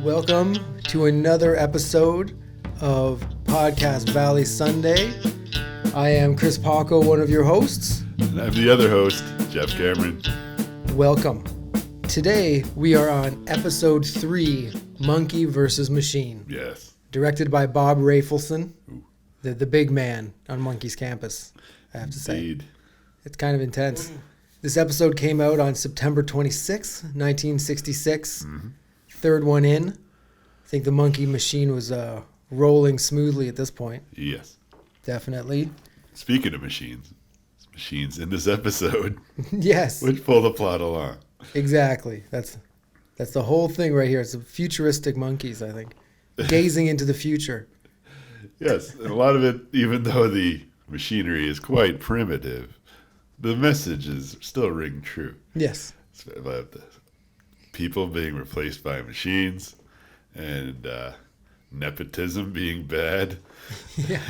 Welcome to another episode of Podcast Valley Sunday. I am Chris Paco, one of your hosts. And I'm the other host, Jeff Cameron. Welcome. Today we are on episode 3, Monkee versus Machine. Yes. Directed by Bob Rafelson, the big man on Monkees campus, I have to say. Indeed. It's kind of intense. This episode came out on September 26, 1966. Mm-hmm. Third one in. I think the Monkee machine was rolling smoothly at this point. Yes. Definitely. Speaking of machines in this episode. Yes. Which pull the plot along. Exactly. That's the whole thing right here. It's a futuristic Monkees, I think. Gazing into the future. Yes. And a lot of it, even though the machinery is quite primitive, the messages still ring true. Yes. It's about the people being replaced by machines and nepotism being bad. Yeah.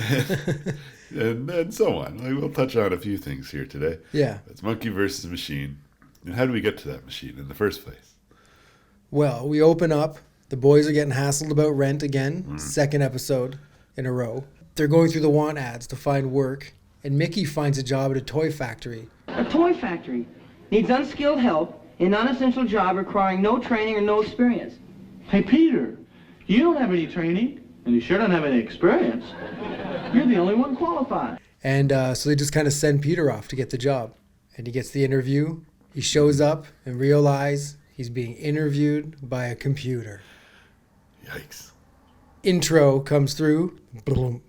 and so on. Like, we'll touch on a few things here today. Yeah. It's Monkee versus machine. And how do we get to that machine in the first place? Well, we open up. The boys are getting hassled about rent again. Second episode in a row. They're going through the want ads to find work. And Mickey finds a job at a toy factory. A toy factory needs unskilled help in an non-essential job requiring no training or no experience. Hey, Peter, you don't have any training, and you sure don't have any experience. You're the only one qualified. And so they just kind of send Peter off to get the job. And he gets the interview. He shows up and realizes he's being interviewed by a computer. Yikes. Intro comes through. Boom.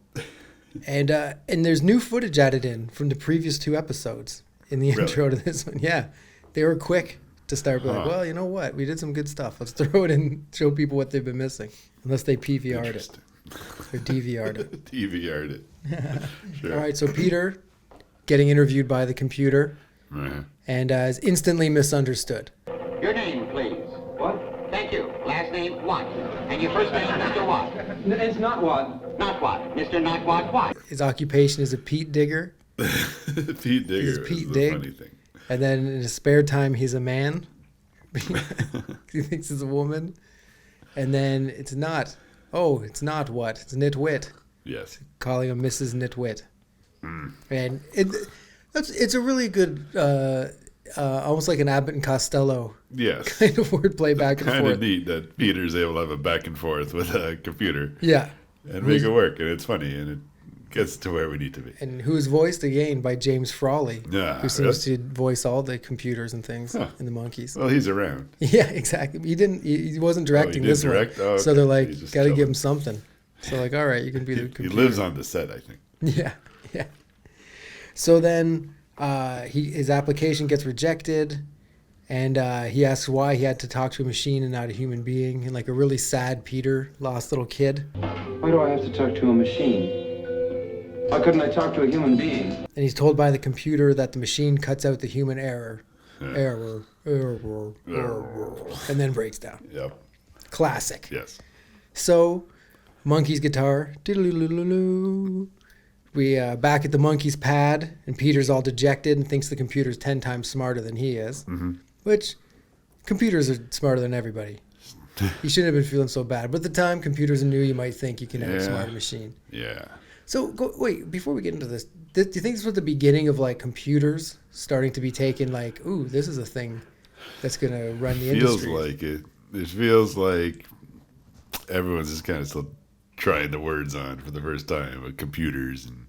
And there's new footage added in from the previous 2 episodes in the intro to this one. Yeah. They were quick to start like, well, you know what? We did some good stuff. Let's throw it in and show people what they've been missing. Unless they PVR'd it. Or DVR'd it. DVR'd it. Sure. All right, so Peter getting interviewed by the computer and is instantly misunderstood. Your name, please. What? Thank you. Last name, what? And your first name, Mr. What? It's not what. Not what? Mr. Not what? His occupation is a peat digger. Pete Digger is Pete the Dig. funny thing. And then in his spare time, he's a man. He thinks it's a woman. And then it's not what? It's Nitwit. Yes. Calling him Mrs. Nitwit. And it's a really good, almost like an Abbott and Costello Yes. kind of wordplay back and Kind forth. of neat that Peter's able to have a back and forth with a computer Yeah. and make it work. And it's funny. And it gets to where we need to be. And who's voiced again by James Frawley, Yeah, who seems to voice all the computers and things in the Monkees. Well, he's around. Yeah, exactly. He wasn't directing he this didn't direct? one. Oh, So they're okay. like, He's just got to give chilling. him something. So like, all right, you can be the He computer. lives on the set, I think. Yeah. So then his application gets rejected, and he asks why he had to talk to a machine and not a human being, and like a really sad Peter, lost little kid. Why do I have to talk to a machine? Why couldn't I talk to a human being? And he's told by the computer that the machine cuts out the human error, and then breaks down. Yep. Classic. Yes. So, Monkee's guitar. Diddle-oo-loo-loo-loo. We back at the Monkee's pad, and Peter's all dejected and thinks the computer's 10 times smarter than he is. Mm-hmm. Which, computers are smarter than everybody. He shouldn't have been feeling so bad. But at the time, computers are new. You might think you can outsmart a machine. Yeah. So, wait, before we get into this, do you think this was the beginning of, like, computers starting to be taken, like, ooh, this is a thing that's going to run the industry? Feels like it. It feels like everyone's just kind of still trying the words on for the first time with computers and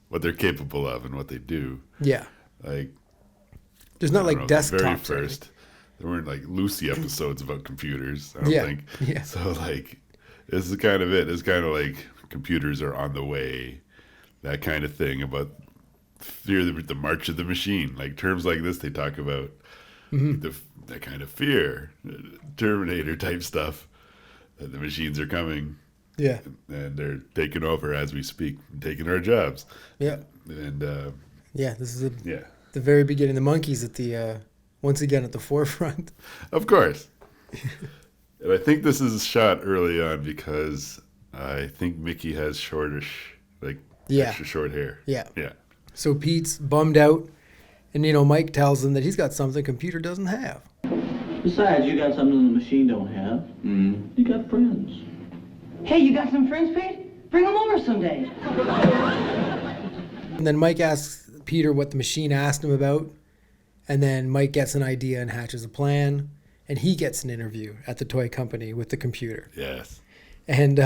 what they're capable of and what they do. Yeah. Like, There's not, I like, don't know, the desktops. very or first, there weren't like Lucy episodes about computers, I don't think. Yeah. So, like, this is kind of it. It's kind of like computers are on the way, that kind of thing about fear, the march of the machine. Like, terms like this, they talk about that kind of fear, Terminator type stuff, that the machines are coming. Yeah. And they're taking over as we speak, and taking our jobs. Yeah. And Yeah, this is yeah, the very beginning. The Monkees at the once again at the forefront. of course. And I think this is shot early on because I think Mickey has shortish, like extra short hair. Yeah. Yeah. So Pete's bummed out, and Mike tells him that he's got something computer doesn't have. Besides, you got something the machine don't have. You got friends. Hey, you got some friends, Pete? Bring them over someday. And then Mike asks Peter what the machine asked him about. And then Mike gets an idea and hatches a plan. And he gets an interview at the toy company with the computer. Yes. And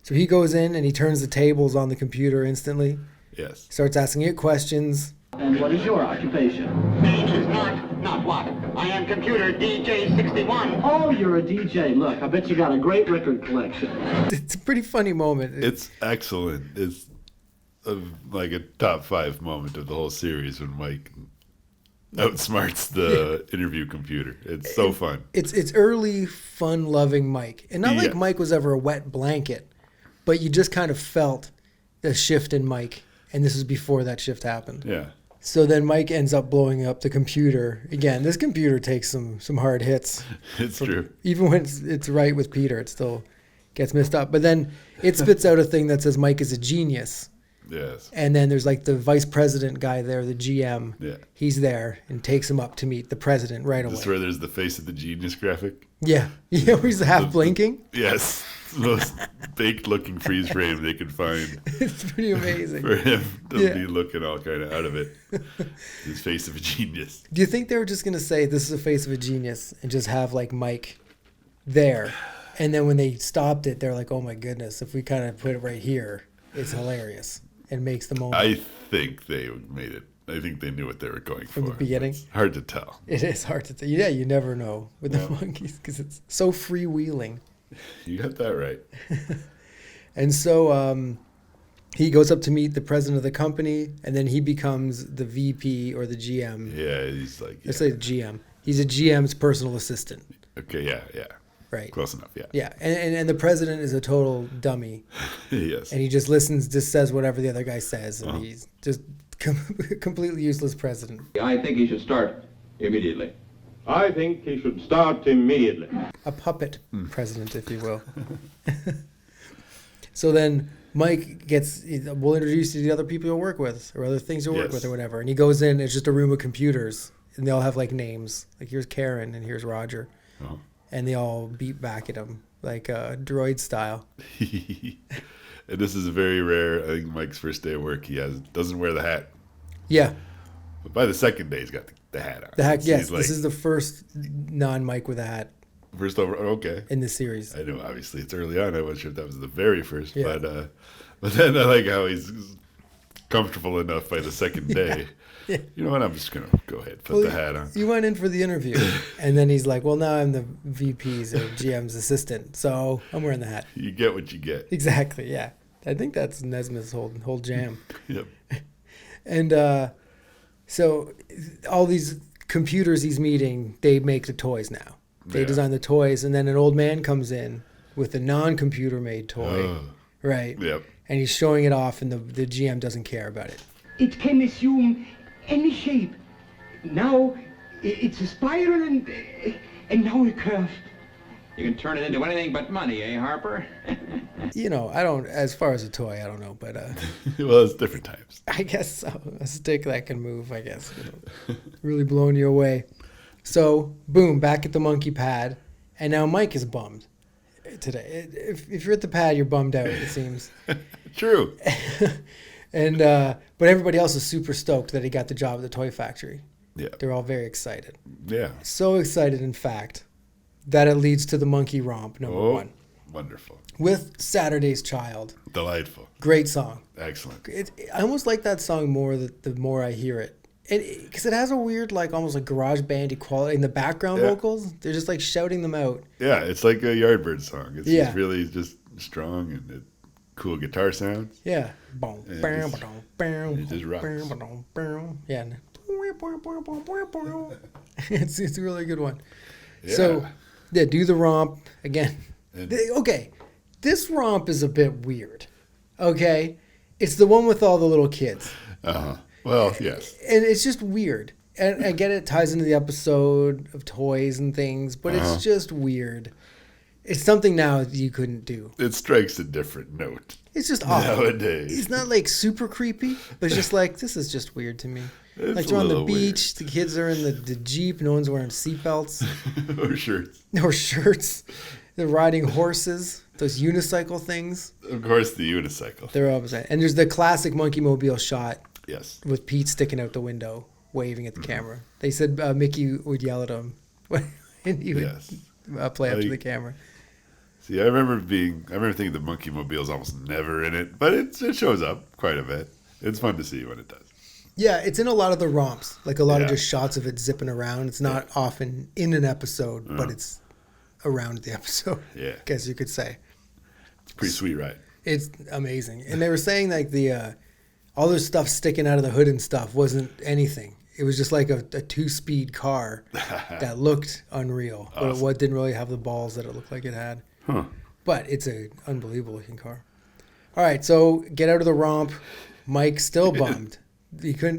so he goes in and he turns the tables on the computer instantly. Yes. Starts asking it questions. And what is your occupation? Name is not what. I am computer DJ61. Oh, you're a DJ. Look, I bet you got a great record collection. It's a pretty funny moment. It's excellent. It's like a top 5 moment of the whole series when Mike outsmarts the interview computer. It's so fun. It's early, fun-loving Mike. And not like Yeah. Mike was ever a wet blanket, but you just kind of felt the shift in Mike. And this was before that shift happened. Yeah. So then Mike ends up blowing up the computer. Again, this computer takes some hard hits. It's true. Even when it's right with Peter, it still gets messed up. But then it spits out a thing that says Mike is a genius. Yes. And then there's like the vice president guy there, the GM. Yeah. He's there and takes him up to meet the president right away. This is where there's the face of the genius graphic. Yeah. Yeah, where he's half blinking. Yes. It's the most baked looking freeze frame they could find It's pretty amazing. for him to Yeah. be looking all kind of out of it. His face of a genius. Do you think they were just going to say this is the face of a genius and just have like Mike there? And then when they stopped it, they're like, oh my goodness, if we kind of put it right here, it's hilarious. It makes the moment. I think they made it. I think they knew what they were going From for. the beginning? It's hard to tell. It is hard to tell. Yeah, you never know with the Monkees because it's so freewheeling. You got that right. And so he goes up to meet the president of the company, and then he becomes the VP or the GM. Yeah, he's like, Let's say the GM. He's a GM's personal assistant, okay, yeah. right? Close enough, yeah. Yeah, and the president is a total dummy, Yes. and he just listens, just says whatever the other guy says, and he's just completely useless president. I think he should start immediately. I think he should start immediately. A puppet president, if you will. So then Mike we'll introduce you to the other people you'll work with or other things you'll work Yes. with or whatever. And he goes in, it's just a room of computers, and they all have like names. Like here's Karen and here's Roger. Oh. And they all beat back at him like droid style. And this is very rare. I think Mike's first day of work, he doesn't wear the hat. Yeah. But by the second day, he's got the hat on. The hat, yes. He's like, This is the first non-Mike with a hat first over. Okay. in this series. I know, obviously, it's early on. I wasn't sure if that was the very first. Yeah. But then I like how he's comfortable enough by the second day. Yeah. You know what? I'm just going to go ahead, put the hat on. You went in for the interview, and then he's like, well, now I'm the VP's or GM's assistant, so I'm wearing the hat. You get what you get. Exactly, yeah. I think that's Nesmith's whole jam. Yep. And so all these computers he's meeting, they make the toys now. They Yeah. design the toys, and then an old man comes in with a non-computer made toy, right? Yep. And he's showing it off, and the GM doesn't care about it. It can assume any shape. Now it's a spiral and now a curve. You can turn it into anything but money, eh, Harper? You know, I don't, as far as a toy, I don't know, but Well, it's different times. I guess so. A stick that can move, I guess. You know, really blowing you away. So, boom, back at the monkey pad, and now Mike is bummed today. If you're at the pad, you're bummed out, it seems. True. And but everybody else is super stoked that he got the job at the toy factory. Yeah. They're all very excited. Yeah. So excited, in fact, that it leads to the monkey romp, number one, Wonderful. with Saturday's Child. Delightful. Great song. Excellent. I almost like that song more the more I hear it. Because it has a weird, like, almost like garage bandy quality in the background Yeah. vocals. They're just like shouting them out. Yeah, it's like a Yardbird song. It's Yeah. just really just strong and cool guitar sounds. Yeah. Boom, Yeah, bam, just- ba-dum, bam, it just rocks. bam, ba-dum, bam. Yeah. and it's a really good one. So, yeah, do the romp again. And- Okay, this romp is a bit weird. Okay, it's the one with all the little kids, Uh-huh. Well, yes. and it's just weird. And I get it ties into the episode of toys and things, but it's just weird. It's something now that you couldn't do. It strikes a different note It's just odd. nowadays. It's not like super creepy, but it's just like, this is just weird to me. It's Like a they're on the little beach, the kids are in the Jeep, no one's wearing seatbelts weird. Or shirts. or shirts. They're riding horses, those unicycle things. Of course, the unicycle. They're all beside. And there's the classic Monkee Mobile shot Yes. with Pete sticking out the window, waving at the camera. They said Mickey would yell at him when he would Yes. play up to the camera. See, I remember thinking the Monkee Mobile's almost never in it, but it shows up quite a bit. It's fun to see when it does. Yeah, it's in a lot of the romps, like a lot of Yeah. just shots of it zipping around. It's not often in an episode, but it's around the episode. Yeah. I guess you could say. It's a pretty sweet ride. It's amazing. And they were saying like the all this stuff sticking out of the hood and stuff wasn't anything. It was just like a 2-speed car that looked unreal, but it didn't really have the balls that it looked like it had. Huh. But it's an unbelievable looking car. All right, so get out of the romp. Mike still bummed.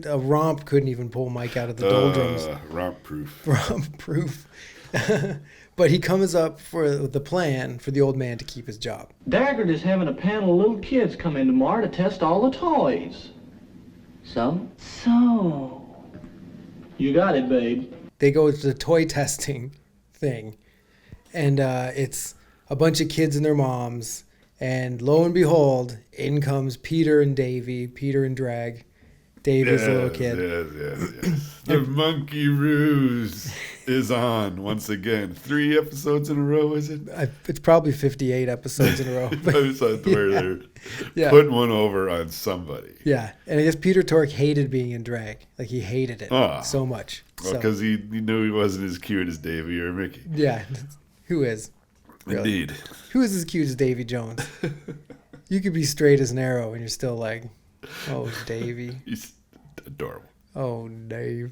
A romp couldn't even pull Mike out of the doldrums. Romp proof. Romp proof. But he comes up for the plan for the old man to keep his job. Daggert is having a panel of little kids come in tomorrow to test all the toys. So? So. You got it, babe. They go to the toy testing thing, and it's a bunch of kids and their moms. And lo and behold, in comes Peter and Davy. Peter and Drag. Davy's a little kid. Yes. The Monkee Ruse is on once again. 3 episodes in a row, is it? It's probably 58 episodes in a row. I thought where they're Yeah. putting one over on somebody. Yeah, and I guess Peter Tork hated being in drag. Like, he hated it so much. Well, because he knew he wasn't as cute as Davy or Mickey. Yeah, who is? Really? Indeed. Who is as cute as Davy Jones? You could be straight as an arrow and you're still like, oh, Davy. He's adorable. Oh, Davy.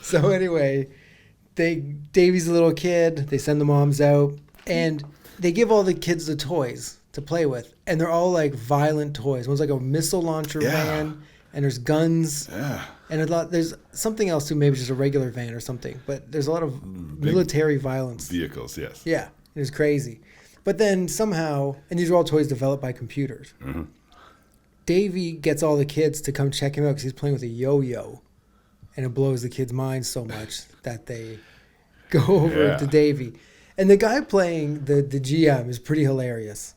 So anyway, Davy's a little kid. They send the moms out, and they give all the kids the toys to play with, and they're all like violent toys. One's like a missile launcher van, and there's guns, and there's something else too, maybe just a regular van or something. But there's a lot of military violence. Vehicles, yes. Yeah, it was crazy. But then somehow, and these are all toys developed by computers. Mm-hmm. Davy gets all the kids to come check him out because he's playing with a yo-yo, and it blows the kids' minds so much that they go over to Davy. And the guy playing the GM is pretty hilarious.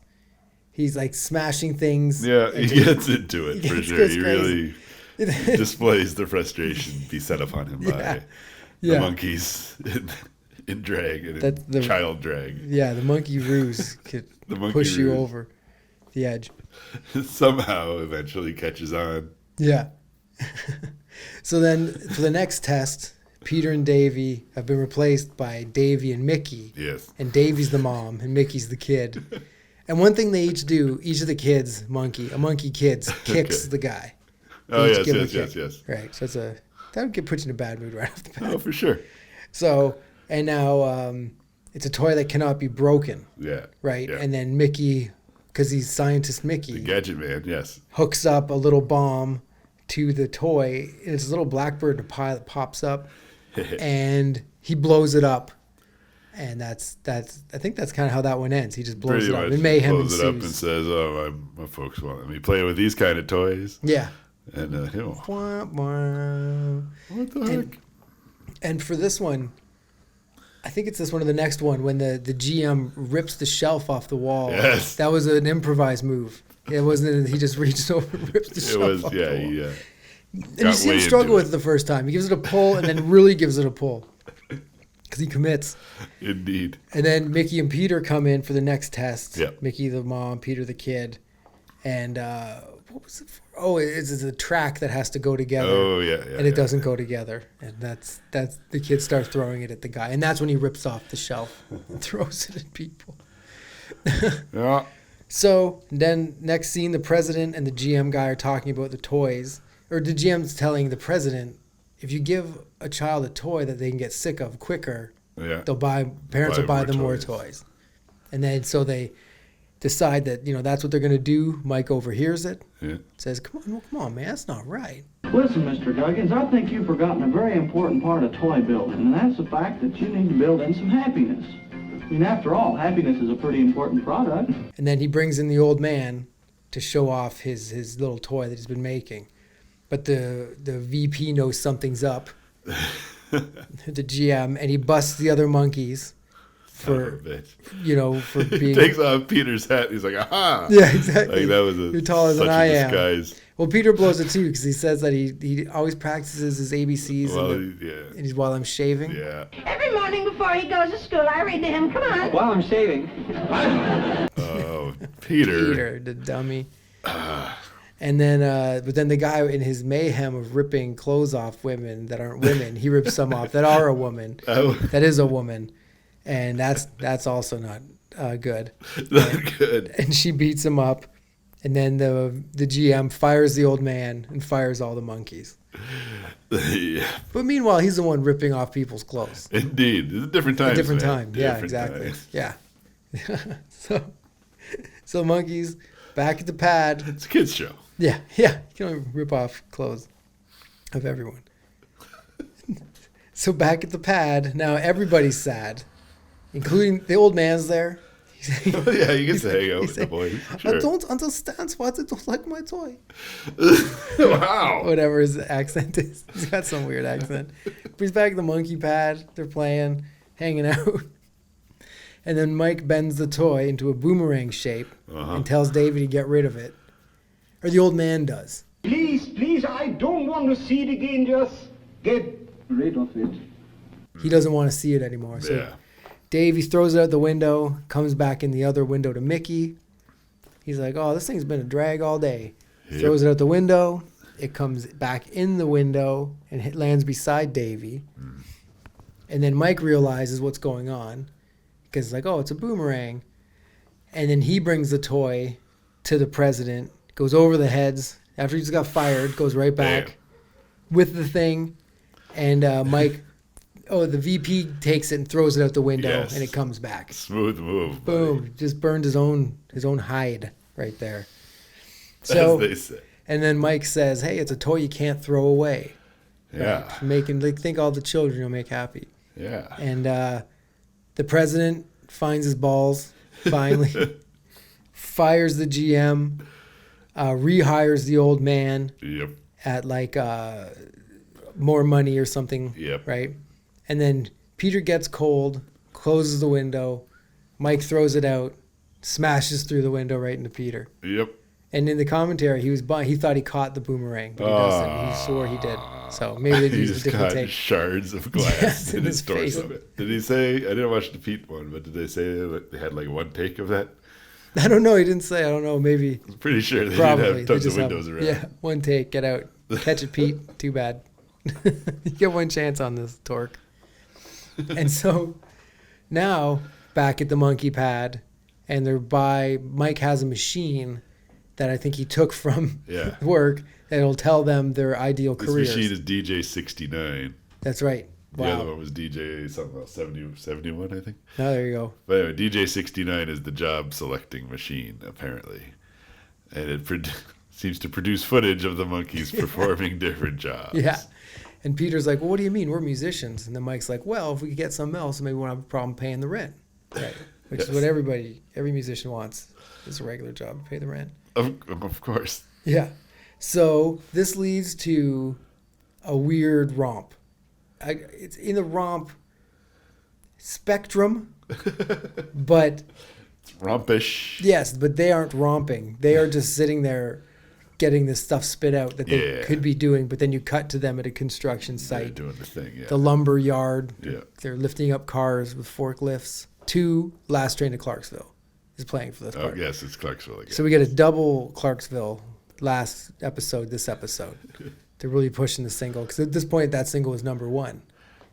He's like smashing things. Yeah, he gets into it for sure. He really crazy. displays the frustration beset upon him by the monkeys in drag and in child drag. Yeah, the monkey ruse could push you over the edge. Somehow eventually catches on. Yeah. So then for the next test, Peter and Davy have been replaced by Davy and Mickey. Yes. And Davy's the mom and Mickey's the kid. And one thing they each do, each of the kids, a monkey kids, kicks the guy. Oh, yes. Right. So that would put you in a bad mood right off the bat. Oh, for sure. So, and now it's a toy that cannot be broken. Yeah. Right. Yeah. And then Mickey, because he's scientist Mickey. The gadget man, yes. Hooks up a little bomb to the toy. And it's a little blackbird in a pie that pops up. And he blows it up. And I think that's kind of how that one ends. He just blows Pretty it up. much And mayhem blows it up and ensues. says, my folks want me playing with these kind of toys. Yeah. And Wah, wah. what the heck? And for this one, I think it's this one or the next one when the GM rips the shelf off the wall. Yes. That was an improvised move. It wasn't. He just reaches over and rips the shelf off the wall. And you see him struggle with it the first time. He gives it a pull and then really gives it a pull. Because he commits. Indeed. And then Mickey and Peter come in for the next test. Yep. Mickey the mom, Peter the kid. And what was it for? Oh, it's a track that has to go together. Oh, yeah. And it doesn't go together. And that's the kid starts throwing it at the guy. And that's when he rips off the shelf and throws it at people. Yeah. So then next scene, the president and the GM guy are talking about the toys. Or the GM's telling the president, if you give a child a toy that they can get sick of quicker, parents will buy them more toys. And then so they decide that, that's what they're going to do. Mike overhears it. Yeah. Says, come on, man, that's not right. Listen, Mr. Duggins, I think you've forgotten a very important part of toy building, and that's the fact that you need to build in some happiness. I mean, after all, happiness is a pretty important product. And then he brings in the old man to show off his little toy that he's been making. But the VP knows something's up, the GM, and he busts the other monkeys for being... takes off Peter's hat. He's like, aha! Yeah, exactly. Like that was You're taller than I am. Disguise. Well, Peter blows it too because he says that he always practices his ABCs and he's while I'm shaving. Yeah. Every morning before he goes to school, I read to him. Come on. While I'm shaving. Oh, Peter. Peter, the dummy. And then, but then the guy in his mayhem of ripping clothes off women that aren't women, he rips some off that are a woman. That is a woman, and that's also not good. Not good. And she beats him up, and then the GM fires the old man and fires all the monkeys. Yeah. But meanwhile, he's the one ripping off people's clothes. Indeed, it's a different time. A different time. Yeah, exactly. Times. Yeah. So Monkees back at the pad. It's a kids show. Yeah. You can only rip off clothes of everyone. So back at the pad, now everybody's sad, including the old man's there. Yeah, you get to hang out with the boys. Sure. I don't understand why they don't like my toy. Wow. Whatever his accent is. He's got some weird accent. But he's back at the monkey pad. They're playing, hanging out. And then Mike bends the toy into a boomerang shape and tells Davey to get rid of it. Or the old man does. Please, I don't want to see it again. Just get rid of it. He doesn't want to see it anymore. So Yeah. Davey throws it out the window, comes back in the other window to Mickey. He's like, oh, this thing's been a drag all day. Yep. Throws it out the window. It comes back in the window and lands beside Davey. And then Mike realizes what's going on because it's like, oh, it's a boomerang. And then he brings the toy to the president, goes over the heads. After he just got fired, goes right back with the thing. And Mike... Oh, the VP takes it and throws it out the window, and it comes back. Smooth move. Boom! Buddy. Just burned his own hide right there. So, as they say. And then Mike says, "Hey, it's a toy you can't throw away." Yeah. Right? Think all the children you'll make happy. Yeah. And the president finds his balls finally, fires the GM, rehires the old man. Yep. At like more money or something. Yep. Right. And then Peter gets cold, closes the window. Mike throws it out, smashes through the window right into Peter. Yep. And in the commentary, he thought he caught the boomerang, but he doesn't. He swore he did. So maybe they used a different take. Shards of glass in his torso. face. Did he say? I didn't watch the Pete one, but did they say that they had like one take of that? I don't know. He didn't say. I don't know. Maybe. I'm pretty sure they Probably. did have tons of windows around. Yeah, one take. Get out. Catch it, Pete. Too bad. You get one chance on this, Torque. And so now back at the monkey pad, and Mike has a machine that I think he took from work that'll tell them their ideal careers. This machine is DJ69. That's right. Wow. The other one was DJ something else, 71, I think. Oh, there you go. But anyway, DJ69 is the job selecting machine, apparently. And it seems to produce footage of the monkeys performing different jobs. Yeah. And Peter's like, well, what do you mean? We're musicians. And then Mike's like, well, if we could get something else, maybe we won't have a problem paying the rent. Right. Which is what every musician wants. It's a regular job, pay the rent. Of course. Yeah. So this leads to a weird romp. It's in the romp spectrum, but... It's rompish. Yes, but they aren't romping. They are just sitting there getting this stuff spit out that they could be doing, but then you cut to them at a construction site. They're doing the thing, The lumber yard. Yeah. They're lifting up cars with forklifts. 2 Last Train to Clarksville is playing for this part. Oh, yes, it's Clarksville again. So we get a double Clarksville last episode, this episode. They're really pushing the single, because at this point, that single was number 1.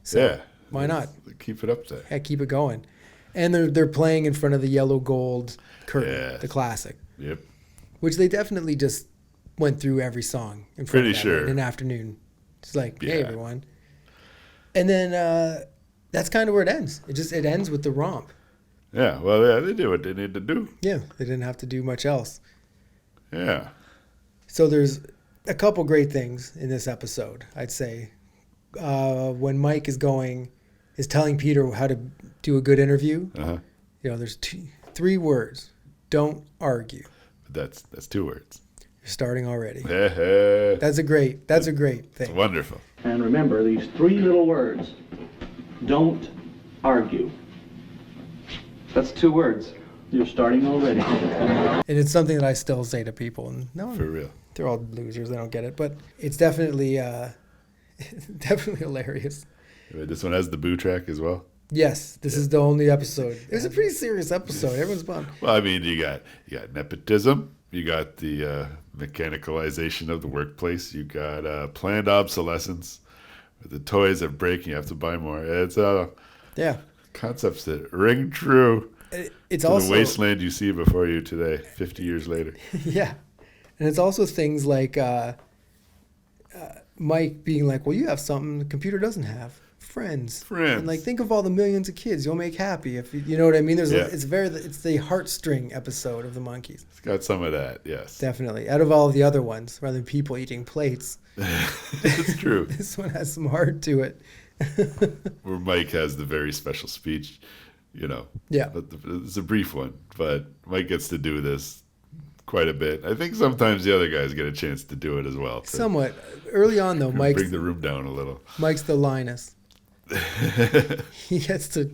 So why not? Keep it up there. Yeah, keep it going. And they're playing in front of the yellow gold curtain, the classic. Yep. Which they definitely just went through every song in front of that in an afternoon. It's like, hey, everyone. And then that's kind of where it ends. It ends with the romp. Yeah, well, they do what they need to do. Yeah, they didn't have to do much else. Yeah. So there's a couple great things in this episode, I'd say. When Mike is telling Peter how to do a good interview, there's 3 words. Don't argue. That's 2 words. You're starting already. It's That's a great thing. wonderful. And remember these 3 little words. Don't argue. That's 2 words. You're starting already. And it's something that I still say to people. And no, For real. they're all losers. They don't get it. But it's definitely definitely hilarious. This one has the boo track as well. Yes, this is the only episode. It was a pretty serious episode. Everyone's bummed. Well, I mean, you got nepotism. You got the mechanicalization of the workplace. You got planned obsolescence. The toys that break, you have to buy more. It's Yeah. concepts that ring true It's to also the wasteland you see before you today, 50 years later. yeah, and it's also things like Mike being like, "Well, you have something the computer doesn't have." Friends. And like, think of all the millions of kids you'll make happy if you know what I mean. It's the heartstring episode of the Monkees. It's got some of that, yes. Definitely. Out of all the other ones, rather than people eating plates, It's true. this one has some heart to it. Where Mike has the very special speech, Yeah. But it's a brief one, but Mike gets to do this quite a bit. I think sometimes the other guys get a chance to do it as well. Somewhat. Early on, though, Bring the room down a little. Mike's the Linus. He gets to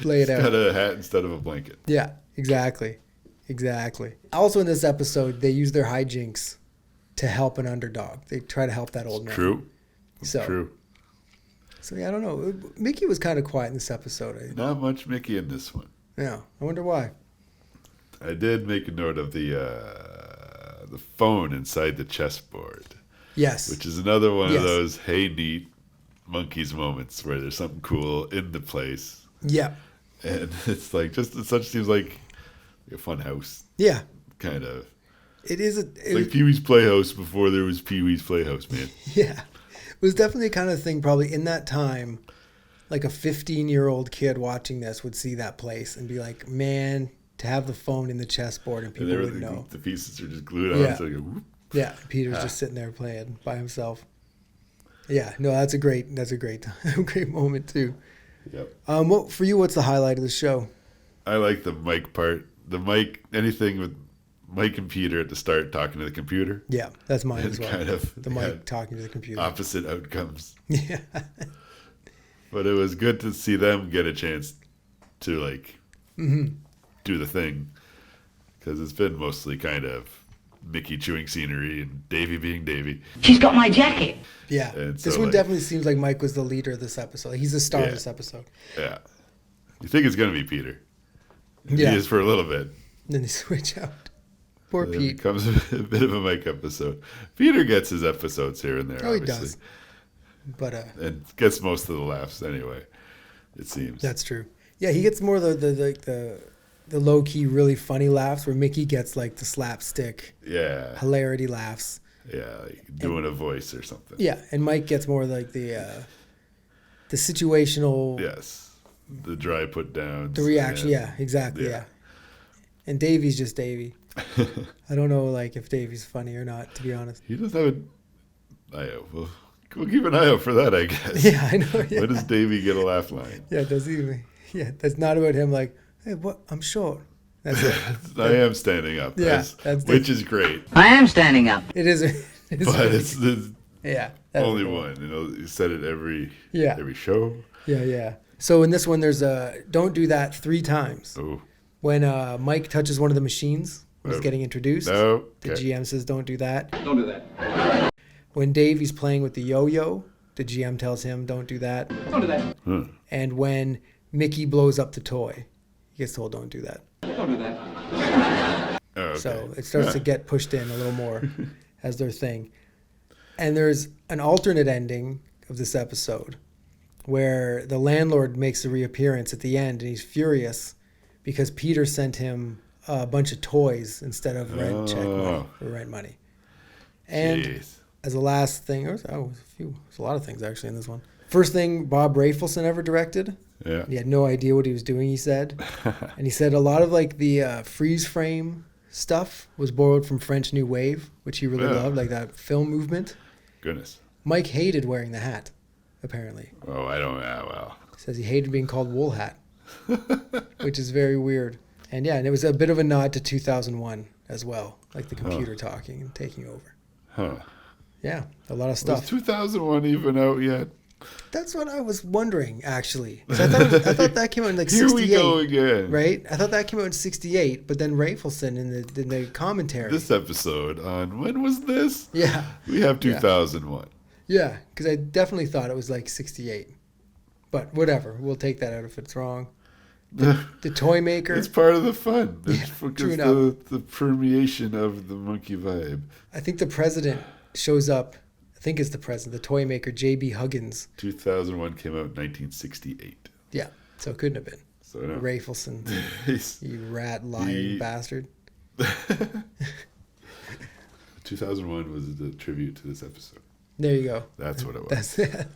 lay it out. Got a hat instead of a blanket. Yeah, exactly. Also in this episode, they use their hijinks to help an underdog. They try to help that old man. True. So yeah, I don't know. Mickey was kind of quiet in this episode. Not much Mickey in this one. Yeah, I wonder why. I did make a note of the phone inside the chessboard. Yes. Which is another one of those hey neat Monkees moments where there's something cool in the place. Yeah. And it's like it seems like a fun house. Yeah. Kind of. It is like Pee-wee's Playhouse before there was Pee-wee's Playhouse, man. Yeah. It was definitely the kind of thing probably in that time, like a 15-year-old kid watching this would see that place and be like, man, to have the phone in the chessboard and people would know. The pieces are just glued on. Yeah. So you go, whoop. Yeah. Peter's just sitting there playing by himself. Yeah. No, that's a great moment too. Yep. For you, what's the highlight of the show? I like the Mike part. Anything with Mike and Peter at the start talking to the computer. Yeah, that's mine as well. Kind of the Mike talking to the computer. Opposite outcomes. Yeah. But it was good to see them get a chance to do the thing, because it's been mostly kind of Mickey chewing scenery and Davy being Davy. She's got my jacket. Yeah. And this one definitely seems like Mike was the leader of this episode. He's the star of this episode. Yeah. You think it's going to be Peter. Yeah. He is for a little bit. Then they switch out. Poor Then Pete. It becomes a bit of a Mike episode. Peter gets his episodes here and there, Oh, obviously. he does. But and gets most of the laughs anyway, it seems. That's true. Yeah, he gets more of the low key, really funny laughs, where Mickey gets like the slapstick, hilarity laughs. Yeah, like doing a voice or something. Yeah, and Mike gets more like the situational. Yes, the dry put downs. The reaction. Yeah, exactly. Yeah. And Davy's just Davy. I don't know, like if Davy's funny or not, to be honest. He doesn't have we'll keep an eye out for that, I guess. Yeah, I know. Yeah. When does Davy get a laugh line? Yeah, does he? Yeah, that's not about him. Like, hey, what? I'm short. That's it. I am standing up. Yeah, which is great. I am standing up. It is. But it's the only cool. one. You said it every show. Yeah. So in this one, there's don't do that 3 times. Oh. When Mike touches one of the machines, he's getting introduced. No. The GM says, "Don't do that." Don't do that. When Davy's playing with the yo-yo, the GM tells him, "Don't do that." Don't do that. And when Mickey blows up the toy, he gets told, "Don't do that." Don't do that. Oh, okay. So it starts to get pushed in a little more as their thing. And there's an alternate ending of this episode where the landlord makes a reappearance at the end, and he's furious because Peter sent him a bunch of toys instead of rent money. And as a last thing, there's a lot of things actually in this one. First thing Bob Rafelson ever directed. Yeah. He had no idea what he was doing, he said. And he said a lot of like the freeze frame stuff was borrowed from French New Wave, which he really loved, like that film movement. Goodness. Mike hated wearing the hat, apparently. Oh, I don't know. Well. Says he hated being called Wool Hat, which is very weird. And yeah, and it was a bit of a nod to 2001, as well, like the computer talking and taking over. Huh. Yeah, a lot of stuff. Was 2001 even out yet? That's what I was wondering, actually. 'Cause I thought that came out in like Here 68. we go again. Right? I thought that came out in 68, but then Rafelson in the commentary. This episode on, when was this? Yeah. We have 2001. Yeah, because I definitely thought it was like 68. But whatever. We'll take that out if it's wrong. The toy maker. It's part of the fun. It's true enough. the permeation of the Monkee vibe. I think the president shows up. I think it's the president, the toy maker, J.B. Huggins. 2001 came out in 1968. Yeah, so it couldn't have been. So no. Rafelson, you rat, lying bastard. 2001 was the tribute to this episode. There you go. That's what it was. That's it.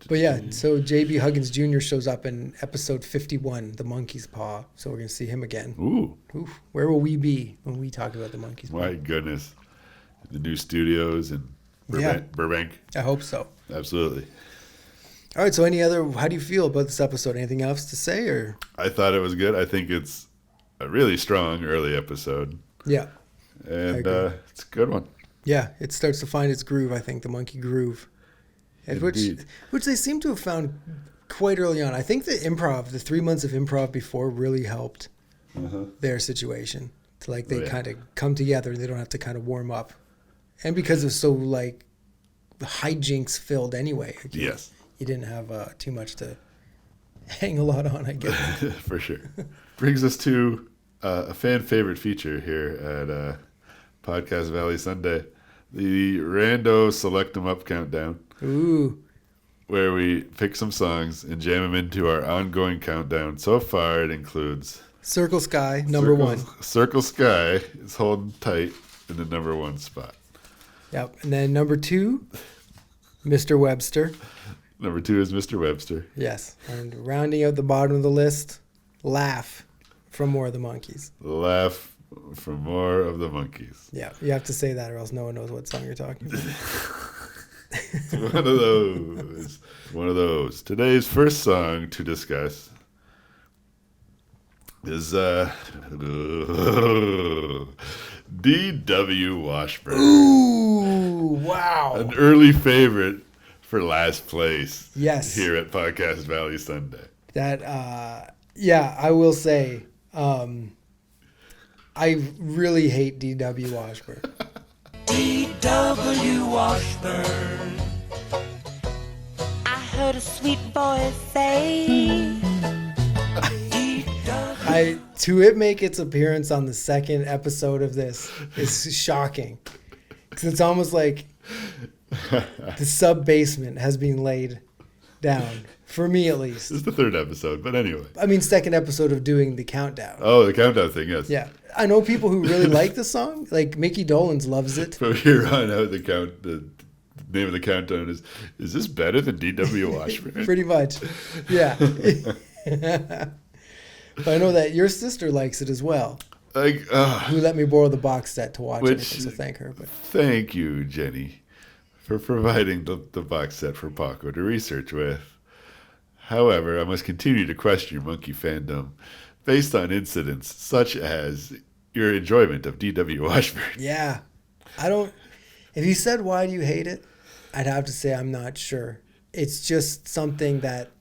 But yeah, so J.B. Huggins Jr. shows up in episode 51, The Monkey's Paw. So we're going to see him again. Ooh. Oof. Where will we be when we talk about The Monkey's Paw? My goodness. The new studios in Burbank. I hope so. Absolutely. All right, so how do you feel about this episode? Anything else to say? Or I thought it was good. I think it's a really strong early episode. Yeah. And it's a good one. Yeah, it starts to find its groove, I think, the Monkee groove. Which they seem to have found quite early on. I think the 3 months of improv before really helped their situation. To like they kind of come together and they don't have to kind of warm up. And because it was so like hijinks filled anyway. Yes. You didn't have too much to hang a lot on, I guess. For sure. Brings us to a fan favorite feature here at Podcast Valley Sunday. The Rando Select 'em Up Countdown. Ooh. Where we pick some songs and jam them into our ongoing countdown. So far, it includes Circle Sky, number one. Circle Sky is holding tight in the number one spot. Yep. And then number 2, Mr. Webster. Number 2 is Mr. Webster. Yes. And rounding out the bottom of the list, Laugh from More of the Monkees. Laugh from More of the Monkees. Yeah. You have to say that or else no one knows what song you're talking about. It's one of those. One of those. Today's first song to discuss is D.W. Washburn. Ooh, wow. An early favorite for last place. Yes. Here at Podcast Valley Sunday. That, I will say, I really hate D.W. Washburn. D.W. Washburn. I heard a sweet voice say. To it make its appearance on the second episode of this is shocking. Because it's almost like the sub-basement has been laid down. For me, at least. This is the third episode, but anyway. I mean, second episode of doing the countdown. Oh, the countdown thing, yes. Yeah. I know people who really like the song. Like, Mickey Dolenz loves it. From here on out, the name of the countdown is this better than D.W. Washburn? Pretty much. Yeah. But I know that your sister likes it as well. Who let me borrow the box set to watch it, so thank her. But thank you, Jenny, for providing the box set for Paco to research with. However, I must continue to question your Monkee fandom based on incidents such as your enjoyment of D.W. Washburn. Yeah. If you said, why do you hate it? I'd have to say I'm not sure. It's just something that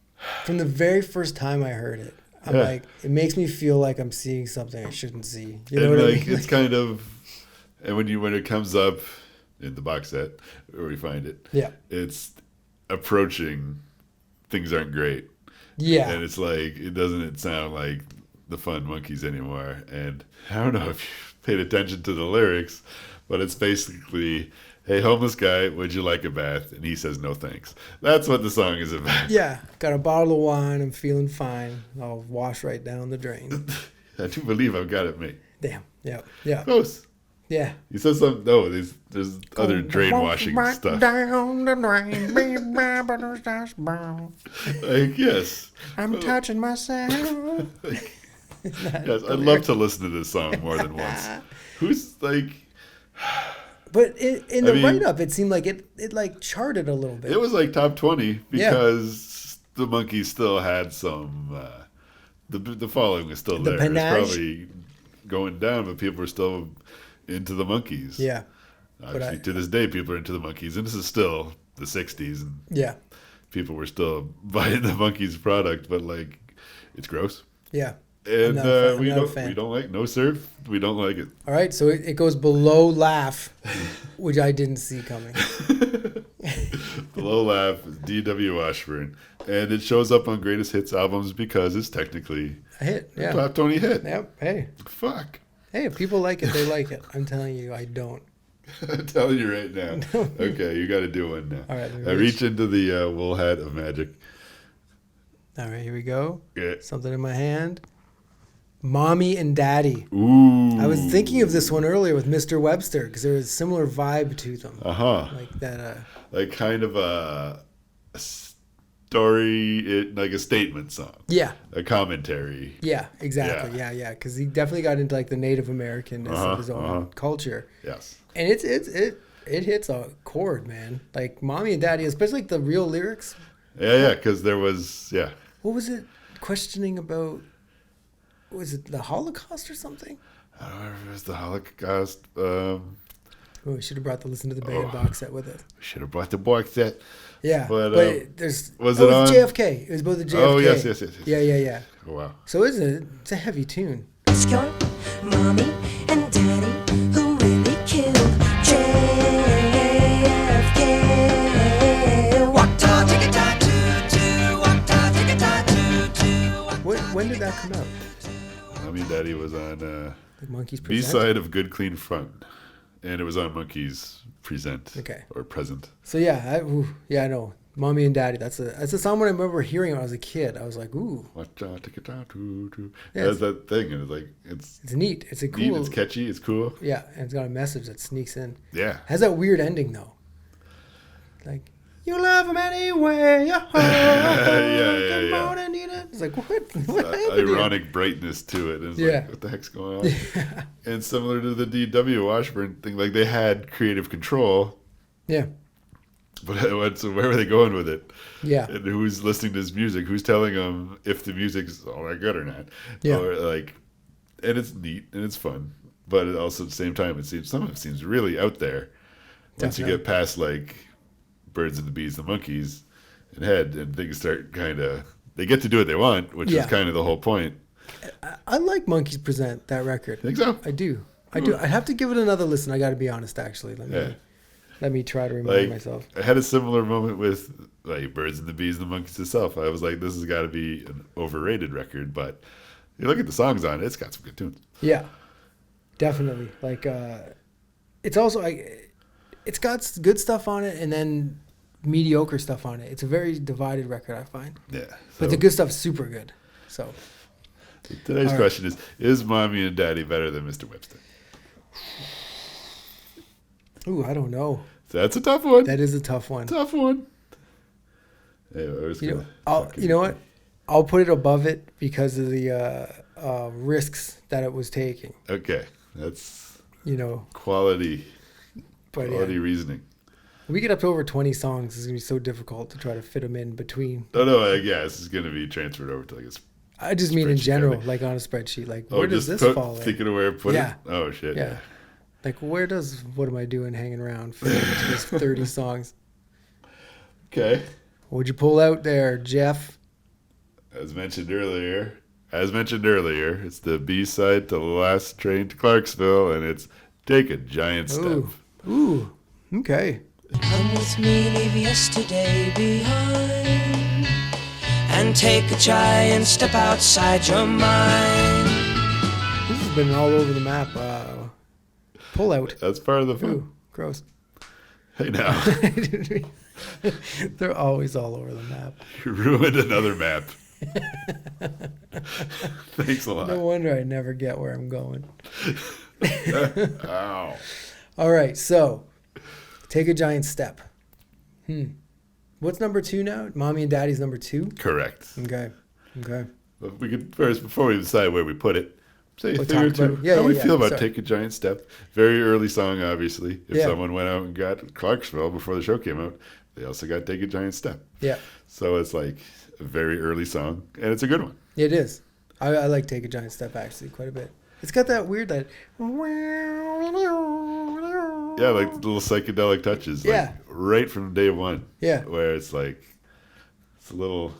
from the very first time I heard it, I'm like, it makes me feel like I'm seeing something I shouldn't see. You know what I mean? It's kind of, and when it comes up in the box set where we find it, it's approaching things aren't great. Yeah. And it's like, it doesn't sound like the fun Monkees anymore. And I don't know if you paid attention to the lyrics, but it's basically, hey, homeless guy, would you like a bath? And he says, no thanks. That's what the song is about. Yeah. Got a bottle of wine. I'm feeling fine. I'll wash right down the drain. I do believe I've got it made. Damn. Yeah. Yeah. Close. Yeah. He says something. No, there's other drain washing stuff. Down the drain, like, yes. I'm touching myself. Yes, I'd love to listen to this song more than once. Who's like... But in the write-up, it seemed like it like charted a little bit. It was like top 20 because the Monkees still had some... the following was still there. Panache? It's probably going down, but people were still into the Monkees. Yeah. Actually, to this day, people are into the Monkees, and this is still the '60s, and Yeah. people were still buying the Monkees product, but like, it's gross. Yeah. And we not a fan. don't like No Surf. We don't like it. All right, so it goes below Laugh, which I didn't see coming. Below Laugh is D.W. Washburn, and it shows up on Greatest Hits albums because it's technically A hit, a yeah. top 20 hit. Yep. Hey, Fuck. if people like it, they like it. I'm telling you, I don't. I'm telling you right now. Okay, you got to do one now. All right, I reach into the wool hat of magic. All right, here we go. Yeah. Something in my hand. Mommy and Daddy. Ooh. I was thinking of this one earlier with Mr. Webster because there was a similar vibe to them. Like that. Like kind of a story, like a statement song. Yeah. A commentary. Yeah, exactly. Yeah. Because he definitely got into like the Native Americanness of his own culture. Yes. And it hits a chord, man. Like Mommy and Daddy, especially like the real lyrics. Yeah, because there was, What was it? Questioning about, was it the Holocaust or something? I don't know if it was the Holocaust. We should have brought the Listen to the Band box set with us. We should have brought the box set. Yeah, but there's was it it on JFK? It was both the JFK. Oh yes. Yeah. Oh, wow. So it's a heavy tune. It's your mommy and daddy who really killed JFK. When did that come out? Mommy and Daddy was on The Monkees B present. side of Good Clean Fun, and it was on Monkees Present. Okay. Or Present. So I know. Mommy and Daddy. That's a song when I remember hearing it when I was a kid. I was like, ooh. Yeah, Yeah, that's that thing, and it's like it's neat. It's a neat, cool. it's catchy, it's cool. Yeah, and it's got a message that sneaks in. Yeah. Has that weird ending though. Like, you love him anyway. Yeah. It's like, what happened Ironic here? brightness to it. And it's Yeah. like, what the heck's going on? And similar to the D.W. Washburn thing, like they had creative control. Yeah. But so where were they going with it? Yeah. And who's listening to his music? Who's telling them if the music's all that good or not? Yeah. Or like, and it's neat and it's fun, but it also at the same time, it seems some of it seems really out there. Once you Definitely. get past like Birds and the Bees, the Monkees, and Head, and things start kind of they get to do what they want, which is kind of the whole point. I like Monkees Present, that record. Think so? I do. I have to give it another listen. I got to be honest, actually. Let me try to remind myself. I had a similar moment with like Birds and the Bees and the Monkees itself. I was like, this has got to be an overrated record, but you look at the songs on it, it's got some good tunes. Yeah, definitely. Like, it's also it's got good stuff on it, and then mediocre stuff on it. It's a very divided record, I find. Yeah. But the good stuff's super good. So today's question is Mommy and Daddy better than Mr. Webster? Ooh, I don't know. That's a tough one. That is a tough one. Tough one. Anyway, You know what? I'll put it above it because of the risks that it was taking. Okay, that's But quality yeah, reasoning. we get up to over 20 songs. It's gonna be so difficult to try to fit them in between. No, I guess it's gonna be transferred over to like a. I just mean in spreadsheet, general, kinda. like on a spreadsheet. Like, where does just this fall in? thinking of where to put Yeah. it. Oh shit. Yeah. Like, where does What Am I Doing Hanging Around fit into these 30 songs? Okay. What'd you pull out there, Jeff? As mentioned earlier, it's the B side to the Last Train to Clarksville, and it's Take a Giant Step. Ooh. Okay. Come with me, leave yesterday behind, and take a giant step outside your mind. This has been all over the map. Pull out. That's part of the fun. Ooh, gross. Hey now, They're always all over the map. you ruined another map. Thanks a lot. No wonder I never get where I'm going. Ow. All right, so Take a Giant Step. What's number 2 now? Mommy and Daddy's number 2? Correct. Okay. But we could first, before we decide where we put it, say a We'll thing or talk about two. it. Yeah, How we yeah, feel about sorry. Take a Giant Step. Very early song, obviously. If Yeah. someone went out and got Clarksville before the show came out, they also got Take a Giant Step. Yeah, So it's like a very early song, and it's a good one. it is. I like Take a Giant Step actually quite a bit. It's got that weird that. Yeah, like little psychedelic touches. Like, right from day one. Yeah. Where it's like, it's a little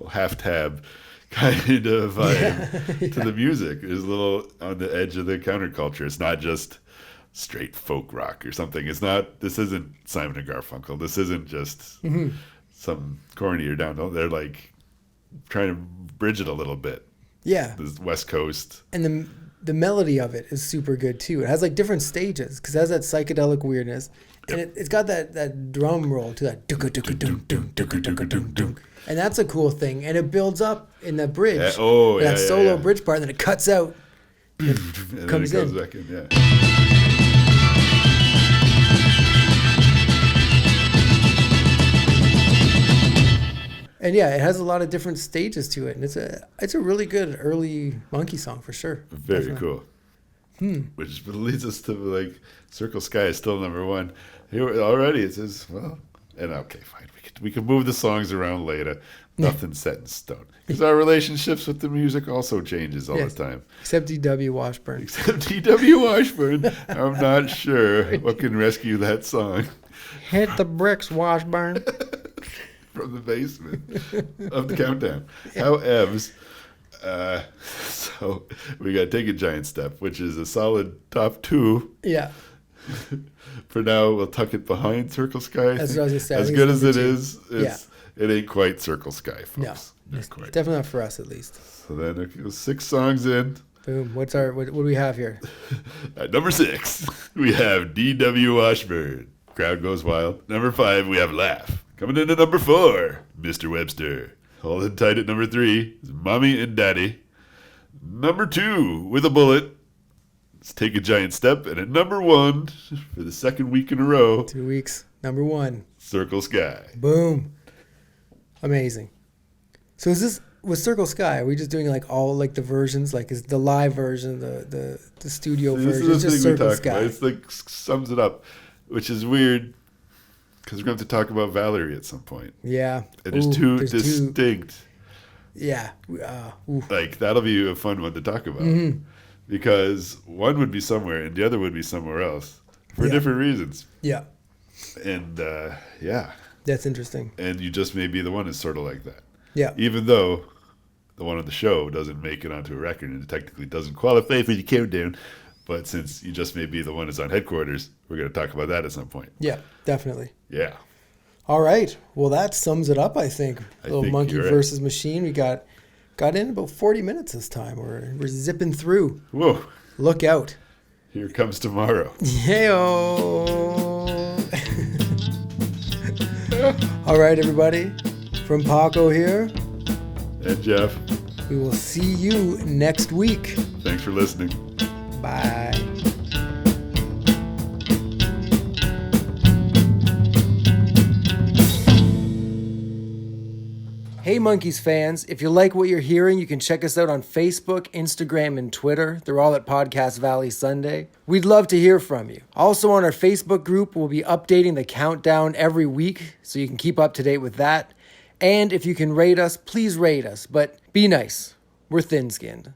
half tab kind of vibe to the music. It's a little on the edge of the counterculture. It's not just straight folk rock or something. This isn't Simon and Garfunkel. This isn't just some corny or down. They're like trying to bridge it a little bit. Yeah. The West Coast. And the melody of it is super good too. It has like different stages because it has that psychedelic weirdness. And it's got that drum roll to that. And that's a cool thing. And it builds up in the bridge. That solo bridge part, and then it cuts out. And then comes it goes in. back in, yeah. And yeah, it has a lot of different stages to it. And it's a really good early Monkee song for sure. Very Definitely. cool. Which leads us to like Circle Sky is still number one. Here already it says, well, and okay, fine. We can move the songs around later. Nothing's set in stone. Because our relationships with the music also changes all the time. Except D.W. Washburn. Except D.W. Washburn. I'm not sure what can rescue that song. Hit the bricks, Washburn. From the basement of the countdown. However, so we got Take a Giant Step, which is a solid top two. Yeah. For now, we'll tuck it behind Circle Sky. That's what I was gonna say. As good as it is, Yeah. it ain't quite Circle Sky, folks. No, Not quite. definitely not for us at least. So then it goes 6 songs in. Boom. What do we have here? At number 6, we have D.W. Washburn. Crowd Goes Wild. Number 5, we have Laugh. Coming in at number 4, Mr. Webster. Holding tight at number 3 is Mommy and Daddy. Number 2, With a Bullet. Let's Take a Giant Step. And at number 1, for the second week in a row, 2 weeks. Number 1. Circle Sky. Boom. Amazing. So is this with Circle Sky? Are we just doing like all like the versions? Like is the live version, the studio version? This It's is just the thing Circle we talk Sky. about. It's like sums it up, which is weird because we're going to have to talk about Valerie at some point. Yeah. And there's two distinct. Yeah. Like that'll be a fun one to talk about because one would be somewhere and the other would be somewhere else for different reasons. Yeah. And yeah. That's interesting. And You Just May Be the One is sort of like that. Yeah. Even though the one on the show doesn't make it onto a record and it technically doesn't qualify for the countdown. But since You Just May Be the One is on Headquarters, we're going to talk about that at some point. Yeah, definitely. Yeah. All right. Well, that sums it up, I think. Little Monkee you're right. versus Machine. We got in about 40 minutes this time. We're zipping through. Whoa. Look out. Here comes tomorrow. Hey-o. All right, everybody. From Paco here. And Jeff. We will see you next week. Thanks for listening. Bye. Hey Monkees fans, if you like what you're hearing, you can check us out on Facebook, Instagram, and Twitter. They're all at Podcast Valley Sunday. We'd love to hear from you. Also on our Facebook group, we'll be updating the countdown every week, so you can keep up to date with that. And if you can rate us, please rate us, but be nice. We're thin-skinned.